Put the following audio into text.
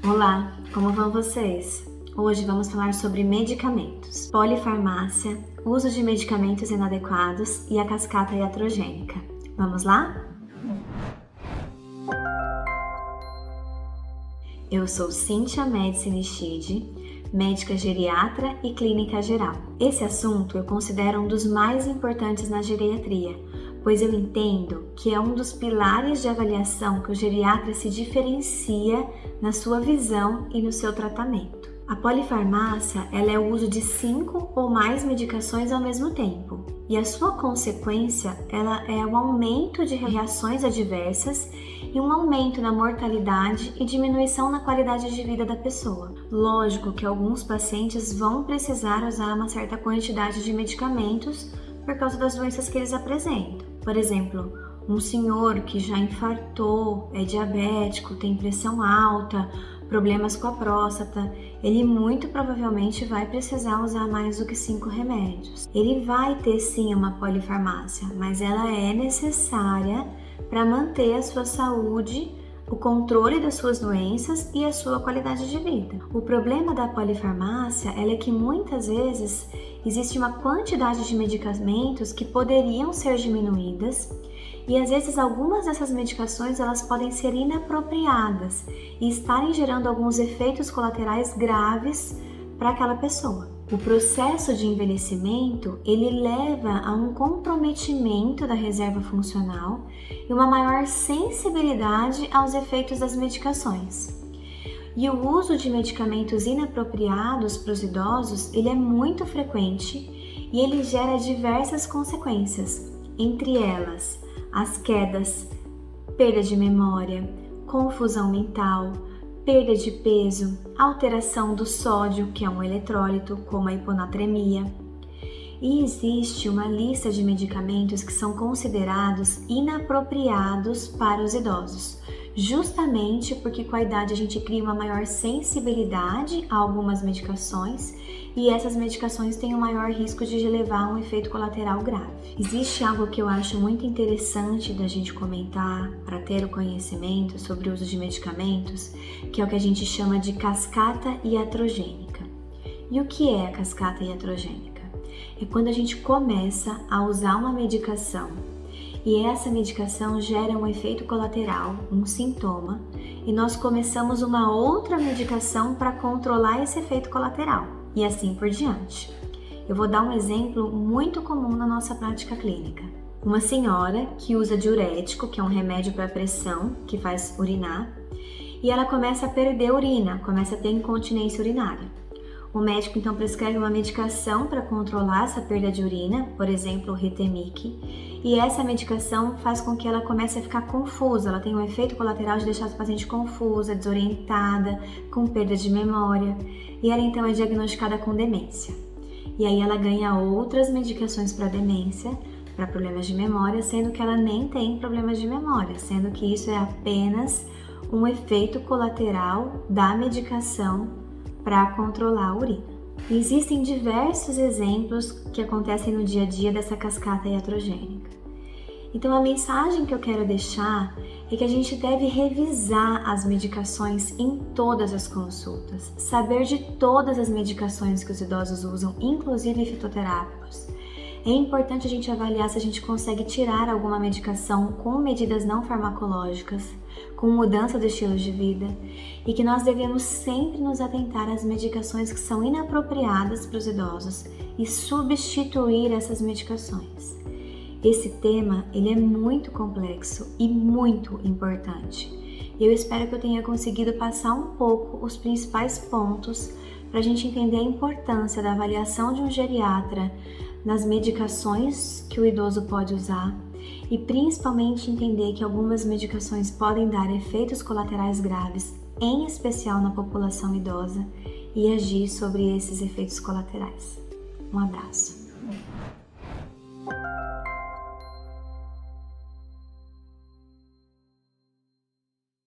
Olá, como vão vocês? Hoje vamos falar sobre medicamentos, polifarmácia, uso de medicamentos inadequados e a cascata iatrogênica. Vamos lá? Eu sou Cíntia Médici Nishide, médica geriatra e clínica geral. Esse assunto eu considero um dos mais importantes na geriatria, pois eu entendo que é um dos pilares de avaliação que o geriatra se diferencia na sua visão e no seu tratamento. A polifarmácia é o uso de 5 ou mais medicações ao mesmo tempo, e a sua consequência ela é o aumento de reações adversas e um aumento na mortalidade e diminuição na qualidade de vida da pessoa. Lógico que alguns pacientes vão precisar usar uma certa quantidade de medicamentos por causa das doenças que eles apresentam. Por exemplo, um senhor que já infartou, é diabético, tem pressão alta, problemas com a próstata, ele muito provavelmente vai precisar usar mais do que 5 remédios. Ele vai ter sim uma polifarmácia, mas ela é necessária para manter a sua saúde, o controle das suas doenças e a sua qualidade de vida. O problema da polifarmácia é que muitas vezes existe uma quantidade de medicamentos que poderiam ser diminuídas e às vezes algumas dessas medicações elas podem ser inapropriadas e estarem gerando alguns efeitos colaterais graves para aquela pessoa. O processo de envelhecimento, ele leva a um comprometimento da reserva funcional e uma maior sensibilidade aos efeitos das medicações. E o uso de medicamentos inapropriados para os idosos, ele é muito frequente e ele gera diversas consequências, entre elas as quedas, perda de memória, confusão mental, perda de peso, alteração do sódio, que é um eletrólito, como a hiponatremia. E existe uma lista de medicamentos que são considerados inapropriados para os idosos, justamente porque com a idade a gente cria uma maior sensibilidade a algumas medicações e essas medicações têm um maior risco de levar a um efeito colateral grave. Existe algo que eu acho muito interessante da gente comentar para ter o conhecimento sobre o uso de medicamentos, que é o que a gente chama de cascata iatrogênica. E o que é a cascata iatrogênica? É quando a gente começa a usar uma medicação e essa medicação gera um efeito colateral, um sintoma, e nós começamos uma outra medicação para controlar esse efeito colateral, e assim por diante. Eu vou dar um exemplo muito comum na nossa prática clínica. Uma senhora que usa diurético, que é um remédio para pressão, que faz urinar, e ela começa a perder urina, começa a ter incontinência urinária. O médico então prescreve uma medicação para controlar essa perda de urina, por exemplo, o Retemic, e essa medicação faz com que ela comece a ficar confusa, ela tem um efeito colateral de deixar a paciente confusa, desorientada, com perda de memória, e ela então é diagnosticada com demência. E aí ela ganha outras medicações para demência, para problemas de memória, sendo que ela nem tem problemas de memória, sendo que isso é apenas um efeito colateral da medicação para controlar a urina. Existem diversos exemplos que acontecem no dia a dia dessa cascata iatrogênica. Então a mensagem que eu quero deixar é que a gente deve revisar as medicações em todas as consultas, saber de todas as medicações que os idosos usam, inclusive fitoterápicos. É importante a gente avaliar se a gente consegue tirar alguma medicação com medidas não farmacológicas, com mudança do estilo de vida, e que nós devemos sempre nos atentar às medicações que são inapropriadas para os idosos e substituir essas medicações. Esse tema ele é muito complexo e muito importante. Eu espero que eu tenha conseguido passar um pouco os principais pontos para a gente entender a importância da avaliação de um geriatra nas medicações que o idoso pode usar e principalmente entender que algumas medicações podem dar efeitos colaterais graves, em especial na população idosa, e agir sobre esses efeitos colaterais. Um abraço.